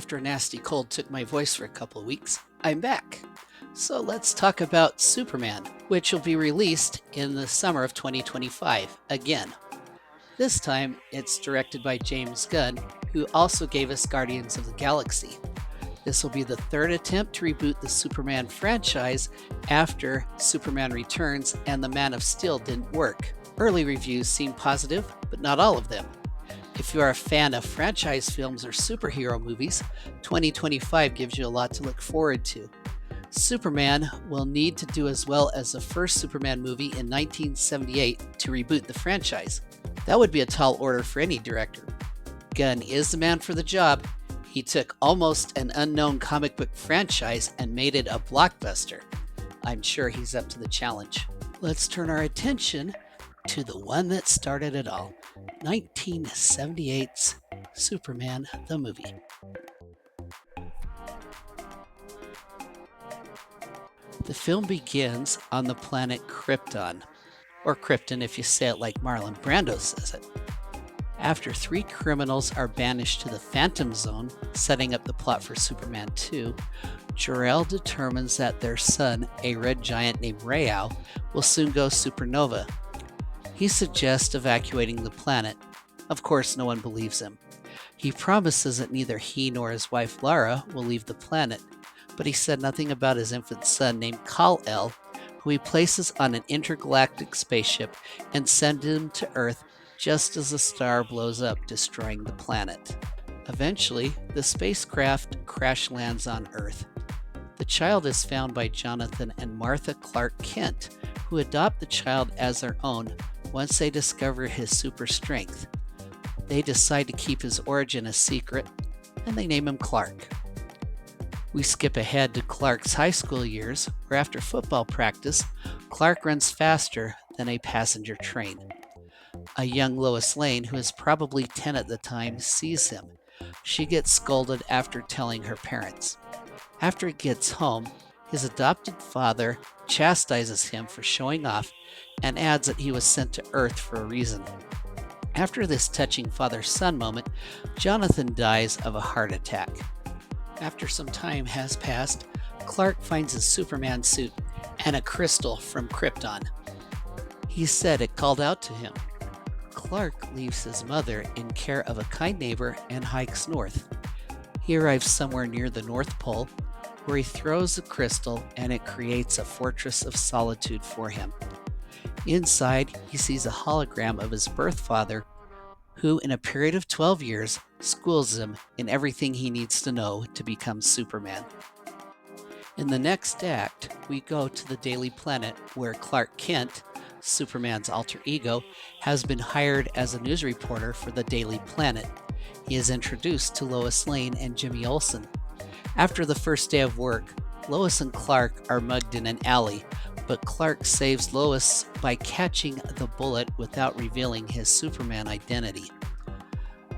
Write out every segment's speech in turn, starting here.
after a nasty cold took my voice for a couple of weeks, I'm back. So let's talk about Superman, which will be released in the summer of 2025 again. This time, it's directed by James Gunn, who also gave us Guardians of the Galaxy. This will be the third attempt to reboot the Superman franchise after Superman Returns and The Man of Steel didn't work. Early reviews seem positive, but not all of them. If you are a fan of franchise films or superhero movies, 2025 gives you a lot to look forward to. Superman will need to do as well as the first Superman movie in 1978 to reboot the franchise. That would be a tall order for any director. Gunn is the man for the job. He took almost an unknown comic book franchise and made it a blockbuster. I'm sure he's up to the challenge. Let's turn our attention to the one that started it all, 1978's Superman the movie. The film begins on the planet Krypton, or Krypton if you say it like Marlon Brando says it. After three criminals are banished to the Phantom Zone, setting up the plot for Superman 2, Jor-El determines that their son, a red giant named Rayao, will soon go supernova. He suggests evacuating the planet. Of course, no one believes him. He promises that neither he nor his wife Lara will leave the planet, but he said nothing about his infant son named Kal-El, who he places on an intergalactic spaceship and sends him to Earth just as the star blows up, destroying the planet. Eventually, the spacecraft crash lands on Earth. The child is found by Jonathan and Martha Clark Kent, who adopt the child as their own once they discover his super strength. They decide to keep his origin a secret, and they name him Clark. We skip ahead to Clark's high school years, where after football practice, Clark runs faster than a passenger train. A young Lois Lane, who is probably 10 at the time, sees him. She gets scolded after telling her parents. After he gets home, his adopted father chastises him for showing off and adds that he was sent to Earth for a reason. After this touching father-son moment, Jonathan dies of a heart attack. After some time has passed, Clark finds his Superman suit and a crystal from Krypton. He said it called out to him. Clark leaves his mother in care of a kind neighbor and hikes north. He arrives somewhere near the North Pole, where he throws the crystal and it creates a fortress of solitude for him. Inside, he sees a hologram of his birth father, who in a period of 12 years schools him in everything he needs to know to become Superman. In the next act, we go to the Daily Planet, where Clark Kent, Superman's alter ego, has been hired as a news reporter for the Daily Planet. He is introduced to Lois Lane and Jimmy Olsen. After the first day of work, Lois and Clark are mugged in an alley, but Clark saves Lois by catching the bullet without revealing his Superman identity.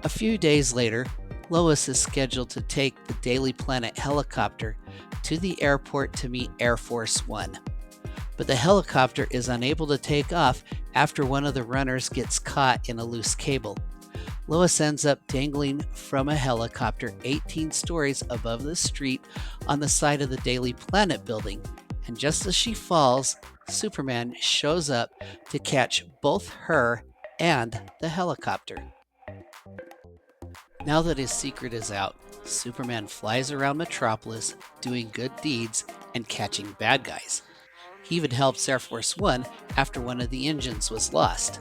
A few days later, Lois is scheduled to take the Daily Planet helicopter to the airport to meet Air Force One. But the helicopter is unable to take off after one of the runners gets caught in a loose cable. Lois ends up dangling from a helicopter 18 stories above the street on the side of the Daily Planet building, and just as she falls, Superman shows up to catch both her and the helicopter. Now that his secret is out, Superman flies around Metropolis doing good deeds and catching bad guys. He even helps Air Force One after one of the engines was lost.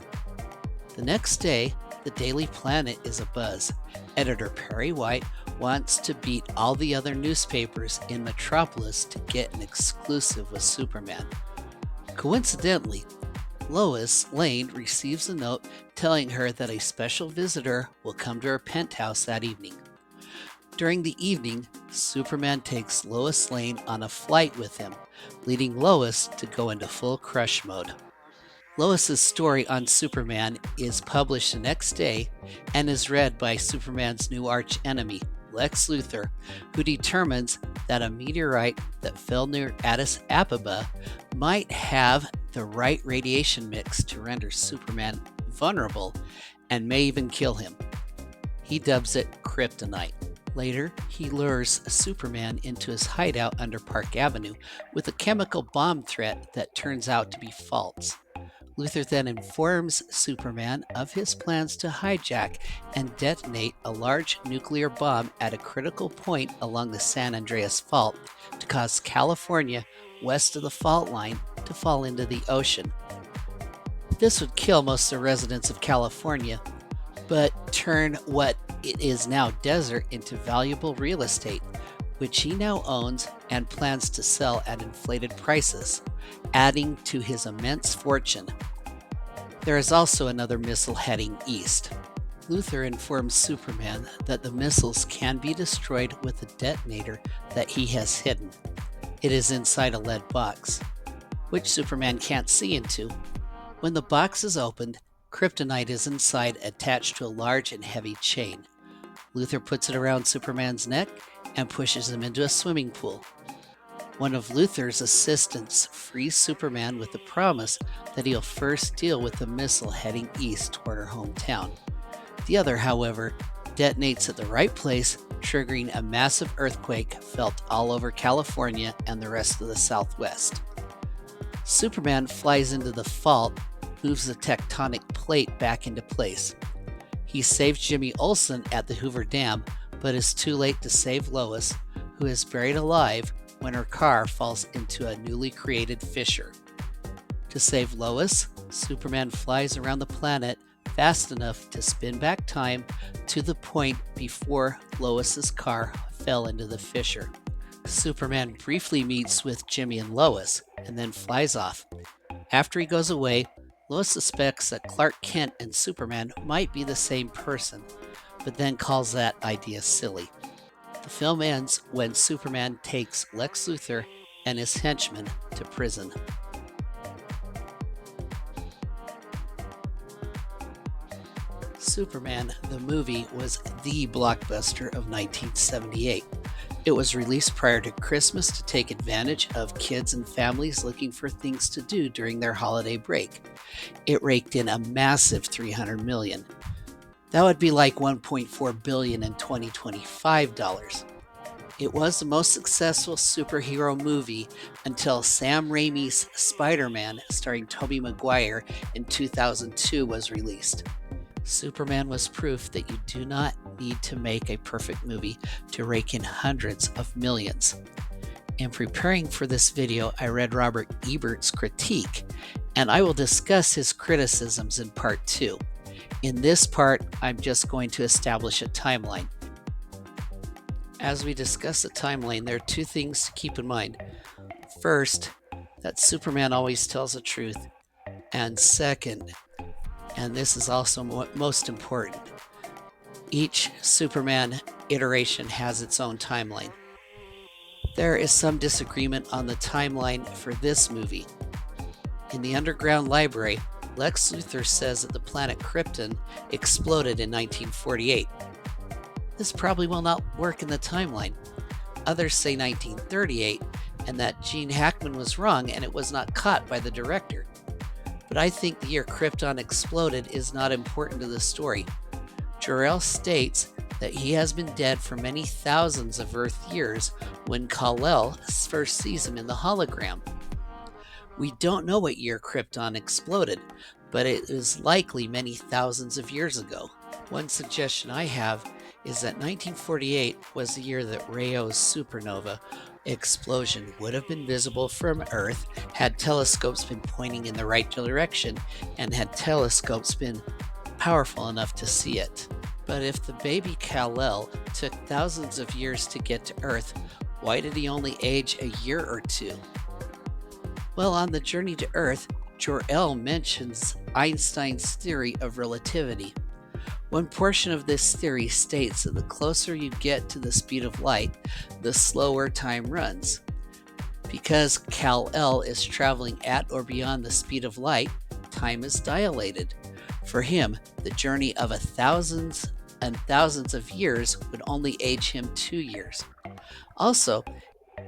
The next day, the Daily Planet is abuzz. Editor Perry White wants to beat all the other newspapers in Metropolis to get an exclusive with Superman. Coincidentally, Lois Lane receives a note telling her that a special visitor will come to her penthouse that evening. During the evening, Superman takes Lois Lane on a flight with him, leading Lois to go into full crush mode. Lois's story on Superman is published the next day and is read by Superman's new arch-enemy, Lex Luthor, who determines that a meteorite that fell near Addis Ababa might have the right radiation mix to render Superman vulnerable and may even kill him. He dubs it kryptonite. Later, he lures Superman into his hideout under Park Avenue with a chemical bomb threat that turns out to be false. Luthor then informs Superman of his plans to hijack and detonate a large nuclear bomb at a critical point along the San Andreas Fault to cause California, west of the fault line, to fall into the ocean. This would kill most of the residents of California, but turn what it is now desert into valuable real estate, which he now owns and plans to sell at inflated prices, adding to his immense fortune. There is also another missile heading east. Luthor informs Superman that the missiles can be destroyed with a detonator that he has hidden. It is inside a lead box, which Superman can't see into. When the box is opened, kryptonite is inside, attached to a large and heavy chain. Luthor puts it around Superman's neck and pushes him into a swimming pool. One of Luthor's assistants frees Superman with the promise that he'll first deal with the missile heading east toward her hometown. The other, however, detonates at the right place, triggering a massive earthquake felt all over California and the rest of the Southwest. Superman flies into the fault, moves the tectonic plate back into place. He saves Jimmy Olsen at the Hoover Dam, but is too late to save Lois, who is buried alive when her car falls into a newly created fissure. To save Lois, Superman flies around the planet fast enough to spin back time to the point before Lois's car fell into the fissure. Superman briefly meets with Jimmy and Lois and then flies off. After he goes away, Lois suspects that Clark Kent and Superman might be the same person, but then calls that idea silly. The film ends when Superman takes Lex Luthor and his henchmen to prison. Superman, the movie, was the blockbuster of 1978. It was released prior to Christmas to take advantage of kids and families looking for things to do during their holiday break. It raked in a massive $300 million. That would be like $1.4 billion in 2025 dollars. It was the most successful superhero movie until Sam Raimi's Spider-Man, starring Tobey Maguire, in 2002 was released. Superman was proof that you do not need to make a perfect movie to rake in hundreds of millions. In preparing for this video, I read Robert Ebert's critique, and I will discuss his criticisms in part 2. In this part, I'm just going to establish a timeline. As we discuss the timeline, there are two things to keep in mind. First, that Superman always tells the truth, and second, and this is also most important, each Superman iteration has its own timeline. There is some disagreement on the timeline for this movie. In the underground library, Lex Luthor says that the planet Krypton exploded in 1948. This probably will not work in the timeline. Others say 1938, and that Gene Hackman was wrong and it was not caught by the director. But I think the year Krypton exploded is not important to the story. Jor-El states that he has been dead for many thousands of Earth years when Kal-El first sees him in the hologram. We don't know what year Krypton exploded, but it is likely many thousands of years ago. One suggestion I have is that 1948 was the year that Rayo's supernova explosion would have been visible from Earth had telescopes been pointing in the right direction and had telescopes been powerful enough to see it. But if the baby Kal-El took thousands of years to get to Earth, why did he only age a year or two? Well, on the journey to Earth, Jor-El mentions Einstein's theory of relativity. One portion of this theory states that the closer you get to the speed of light, the slower time runs. Because Kal-El is traveling at or beyond the speed of light, time is dilated. For him, the journey of thousands and thousands of years would only age him 2 years. Also,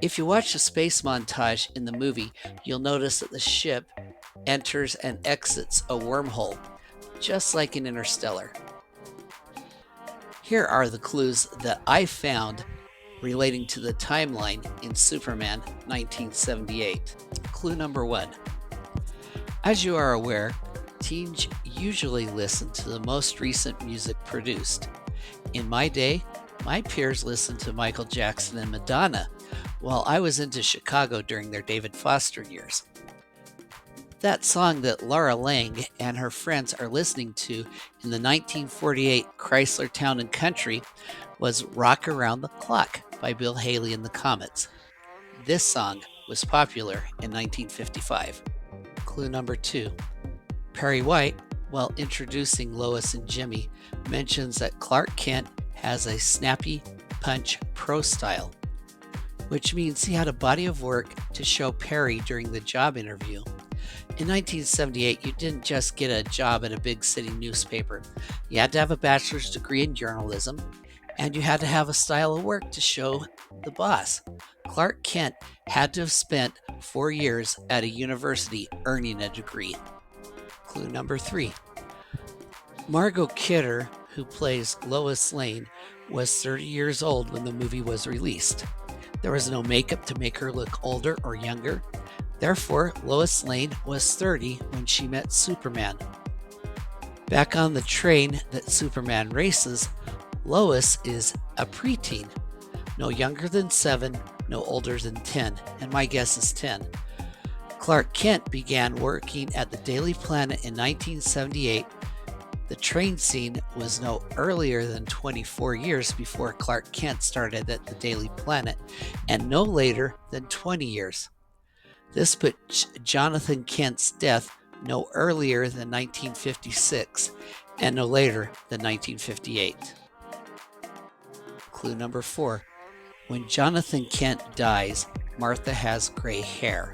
if you watch the space montage in the movie, you'll notice that the ship enters and exits a wormhole, just like in Interstellar. Here are the clues that I found relating to the timeline in Superman 1978. Clue number 1. As you are aware, teens usually listen to the most recent music produced. In my day, my peers listened to Michael Jackson and Madonna, while I was into Chicago during their David Foster years. That song that Laura Lang and her friends are listening to in the 1948 Chrysler Town and Country was Rock Around the Clock by Bill Haley and the Comets. This song was popular in 1955. Clue number 2. Perry White, while introducing Lois and Jimmy, mentions that Clark Kent has a snappy punch pro style, which means he had a body of work to show Perry during the job interview. In 1978, you didn't just get a job at a big city newspaper. You had to have a bachelor's degree in journalism, and you had to have a style of work to show the boss. Clark Kent had to have spent 4 years at a university earning a degree. Clue number 3. Margot Kidder, who plays Lois Lane, was 30 years old when the movie was released. There was no makeup to make her look older or younger. Therefore, Lois Lane was 30 when she met Superman. Back on the train that Superman races, Lois is a preteen, no younger than 7, no older than 10, and my guess is 10. Clark Kent began working at the Daily Planet in 1978. The train scene was no earlier than 24 years before Clark Kent started at the Daily Planet, and no later than 20 years. This put Jonathan Kent's death no earlier than 1956 and no later than 1958. Clue number 4. When Jonathan Kent dies, Martha has gray hair.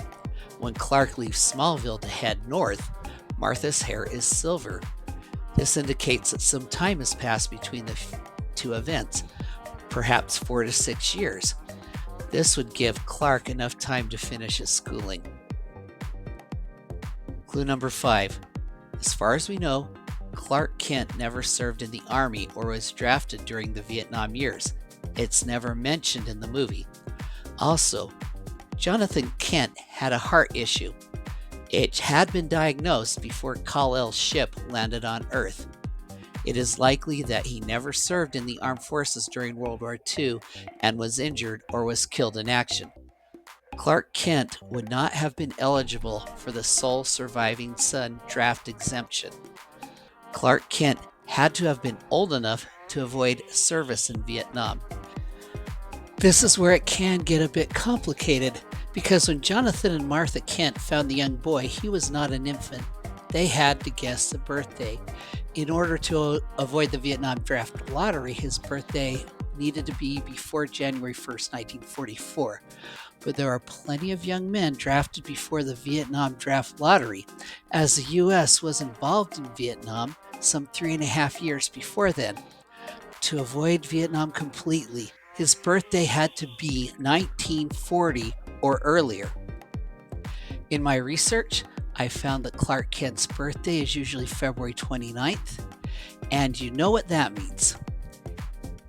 When Clark leaves Smallville to head north, Martha's hair is silver. This indicates that some time has passed between the two events, perhaps 4 to 6 years. This would give Clark enough time to finish his schooling. Clue number 5. As far as we know, Clark Kent never served in the Army or was drafted during the Vietnam years. It's never mentioned in the movie. Also, Jonathan Kent had a heart issue. It had been diagnosed before Kal-El's ship landed on Earth. It is likely that he never served in the armed forces during World War II and was injured or was killed in action. Clark Kent would not have been eligible for the sole surviving son draft exemption. Clark Kent had to have been old enough to avoid service in Vietnam. This is where it can get a bit complicated, because when Jonathan and Martha Kent found the young boy, he was not an infant. They had to guess the birthday. In order to avoid the Vietnam draft lottery, his birthday needed to be before January 1st, 1944. But there are plenty of young men drafted before the Vietnam draft lottery, as the U.S. was involved in Vietnam some 3.5 years before then. To avoid Vietnam completely, his birthday had to be 1940 or earlier. In my research, I found that Clark Kent's birthday is usually February 29th, and you know what that means.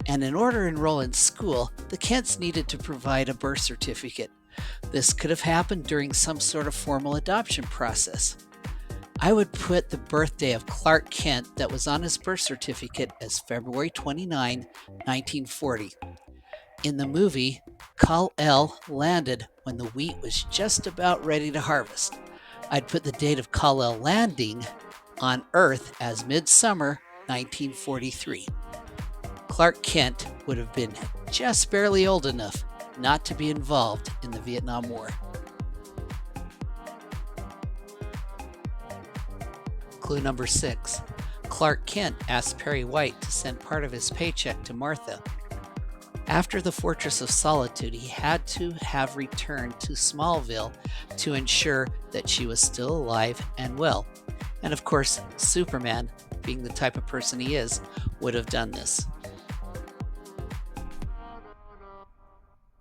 And in order to enroll in school, the Kents needed to provide a birth certificate. This could have happened during some sort of formal adoption process. I would put the birthday of Clark Kent that was on his birth certificate as February 29, 1940. In the movie, Kal-El landed when the wheat was just about ready to harvest. I'd put the date of Kal-El landing on Earth as midsummer 1943. Clark Kent would have been just barely old enough not to be involved in the Vietnam War. Clue number 6. Clark Kent asked Perry White to send part of his paycheck to Martha. After the Fortress of Solitude, he had to have returned to Smallville to ensure that she was still alive and well. And of course, Superman, being the type of person he is, would have done this.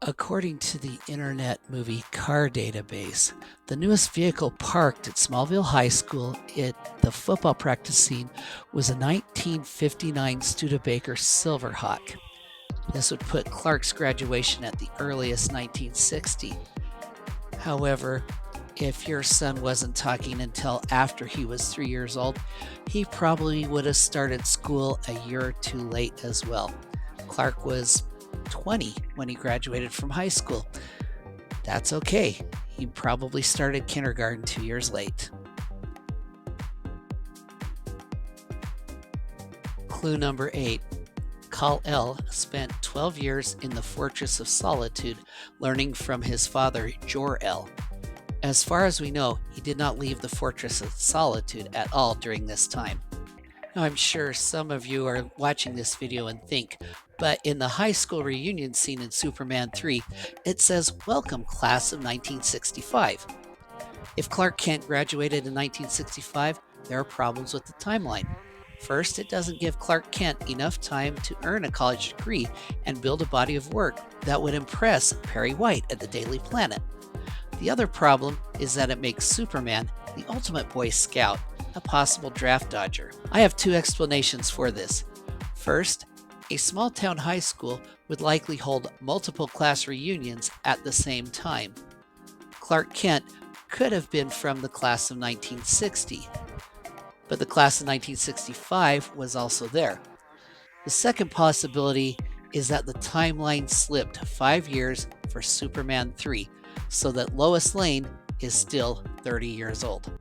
According to the Internet Movie Car Database, the newest vehicle parked at Smallville High School at the football practice scene was a 1959 Studebaker Silverhawk. This would put Clark's graduation at the earliest 1960. However, if your son wasn't talking until after he was 3 years old, he probably would have started school a year or two late as well. Clark was 20 when he graduated from high school. That's okay. He probably started kindergarten 2 years late. Clue number 8. Kal-El spent 12 years in the Fortress of Solitude learning from his father, Jor-El. As far as we know, he did not leave the Fortress of Solitude at all during this time. Now, I'm sure some of you are watching this video and think, but in the high school reunion scene in Superman 3, it says, "Welcome, class of 1965. If Clark Kent graduated in 1965, there are problems with the timeline. First, it doesn't give Clark Kent enough time to earn a college degree and build a body of work that would impress Perry White at the Daily Planet. The other problem is that it makes Superman the ultimate Boy Scout, a possible draft dodger. I have two explanations for this. First, a small town high school would likely hold multiple class reunions at the same time. Clark Kent could have been from the class of 1960, but the class of 1965 was also there. The second possibility is that the timeline slipped 5 years for Superman 3, so that Lois Lane is still 30 years old.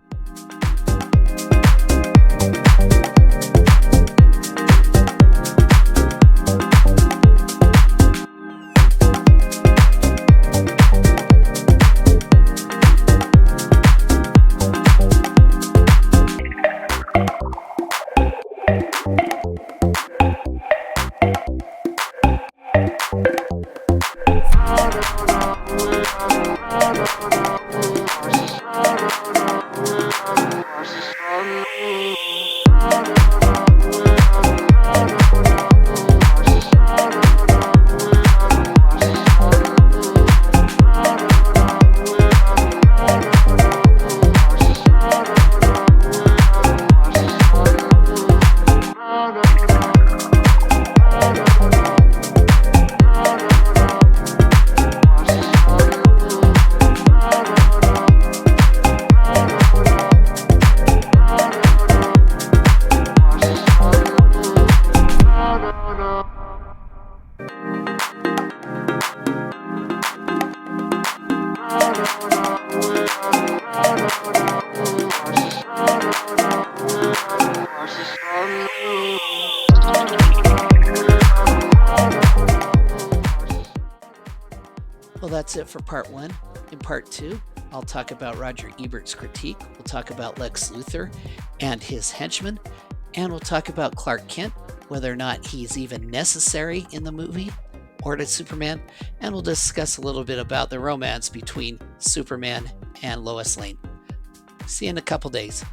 Well, that's it for part 1. In part 2, I'll talk about Roger Ebert's critique, we'll talk about Lex Luthor and his henchmen, and we'll talk about Clark Kent, whether or not he's even necessary in the movie or to Superman, and we'll discuss a little bit about the romance between Superman and Lois Lane. See you in a couple days.